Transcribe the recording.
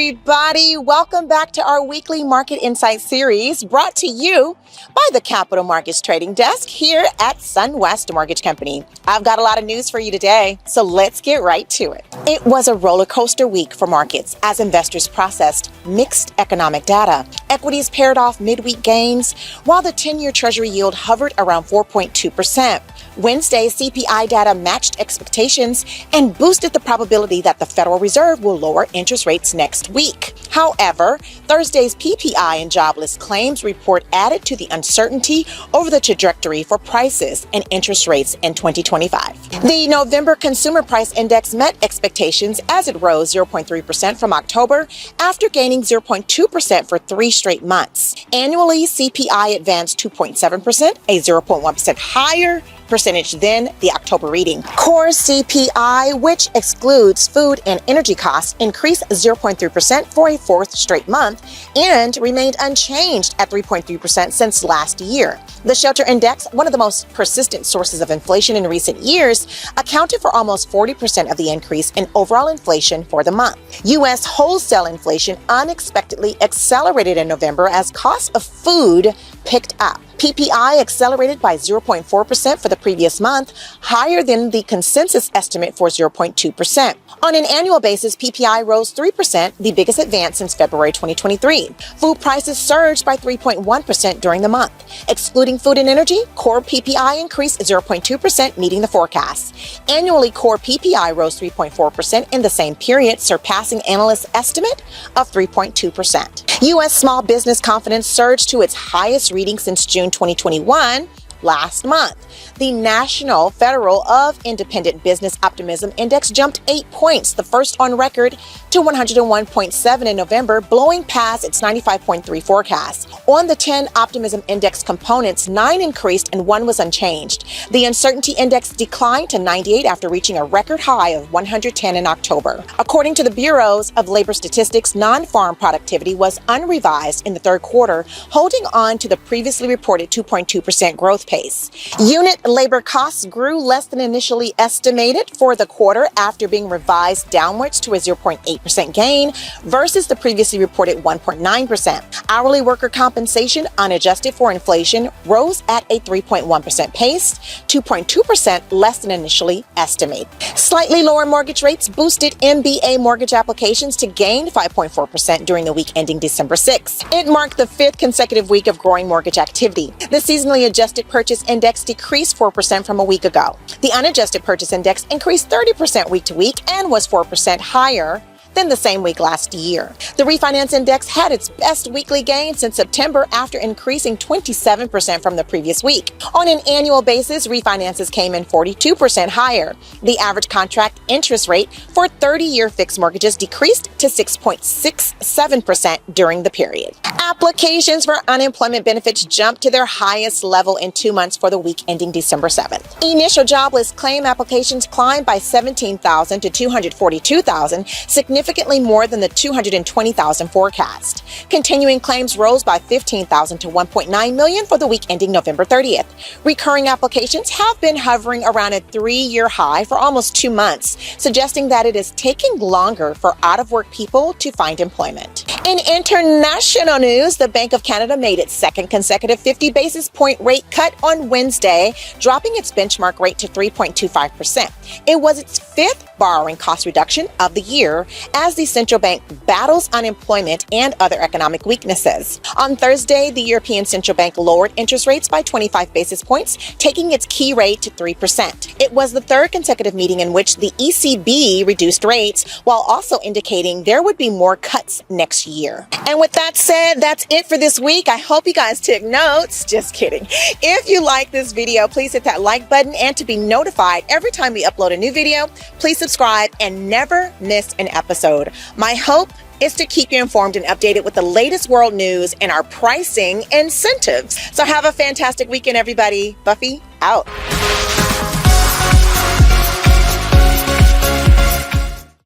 everybody. Welcome back to our weekly Market Insight series brought to you by the Capital Markets Trading Desk here at SunWest Mortgage Company. I've got a lot of news for you today, so let's get right to it. It was a roller coaster week for markets as investors processed mixed economic data. Equities paired off midweek gains, while the 10-year Treasury yield hovered around 4.2%. Wednesday's CPI data matched expectations and boosted the probability that the Federal Reserve will lower interest rates next week. However, Thursday's PPI and jobless claims report added to the uncertainty over the trajectory for prices and interest rates in 2025. The November Consumer Price Index met expectations as it rose 0.3% from October after gaining 0.2% for 3 straight months. Annually, CPI advanced 2.7%, a 0.1% higher percentage than the October reading. Core CPI, which excludes food and energy costs, increased 0.3% for a 4th straight month and remained unchanged at 3.3% since last year. The Shelter Index, one of the most persistent sources of inflation in recent years, accounted for almost 40% of the increase in overall inflation for the month. U.S. wholesale inflation unexpectedly accelerated in November as costs of food picked up. PPI accelerated by 0.4% for the previous month, higher than the consensus estimate for 0.2%. On an annual basis, PPI rose 3%, the biggest advance since February 2023. Food prices surged by 3.1% during the month. Excluding food and energy, core PPI increased 0.2%, meeting the forecast. Annually, core PPI rose 3.4% in the same period, surpassing analysts' estimate of 3.2%. U.S. small business confidence surged to its highest reading since June 2021 last month. The National Federal of Independent Business Optimism Index jumped 8 points, the first on record, to 101.7 in November, blowing past its 95.3 forecast. On the 10 Optimism Index components, 9 increased and 1 was unchanged. The Uncertainty Index declined to 98 after reaching a record high of 110 in October. According to the Bureaus of Labor Statistics, non-farm productivity was unrevised in the third quarter, holding on to the previously reported 2.2% growth pace. Unit labor costs grew less than initially estimated for the quarter after being revised downwards to a 0.8% gain versus the previously reported 1.9%. Hourly worker compensation, unadjusted for inflation, rose at a 3.1% pace, 2.2% less than initially estimated. Slightly lower mortgage rates boosted MBA mortgage applications to gain 5.4% during the week ending December 6. It marked the 5th consecutive week of growing mortgage activity. The seasonally adjusted purchase index decreased 4% from a week ago. The unadjusted purchase index increased 30% week to week and was 4% higher than the same week last year. The refinance index had its best weekly gain since September after increasing 27% from the previous week. On an annual basis, refinances came in 42% higher. The average contract interest rate for 30-year fixed mortgages decreased to 6.67% during the period. Applications for unemployment benefits jumped to their highest level in 2 months for the week ending December 7th. Initial jobless claim applications climbed by 17,000 to 242,000, significantly more than the 220,000 forecast. Continuing claims rose by 15,000 to 1.9 million for the week ending November 30th. Recurring applications have been hovering around a 3-year high for almost 2 months, suggesting that it is taking longer for out-of-work people to find employment. In international news, the Bank of Canada made its 2nd consecutive 50 basis point rate cut on Wednesday, dropping its benchmark rate to 3.25%. It was its 5th borrowing cost reduction of the year as the central bank battles unemployment and other economic weaknesses. On Thursday, the European Central Bank lowered interest rates by 25 basis points, taking its key rate to 3%. It was the 3rd consecutive meeting in which the ECB reduced rates, while also indicating there would be more cuts next year. And with that said, that's it for this week. I hope you guys took notes. Just kidding. If you like this video, please hit that like button, and to be notified every time we upload a new video, please subscribe and never miss an episode. My hope is to keep you informed and updated with the latest world news and our pricing incentives. So have a fantastic weekend, everybody. Buffy out.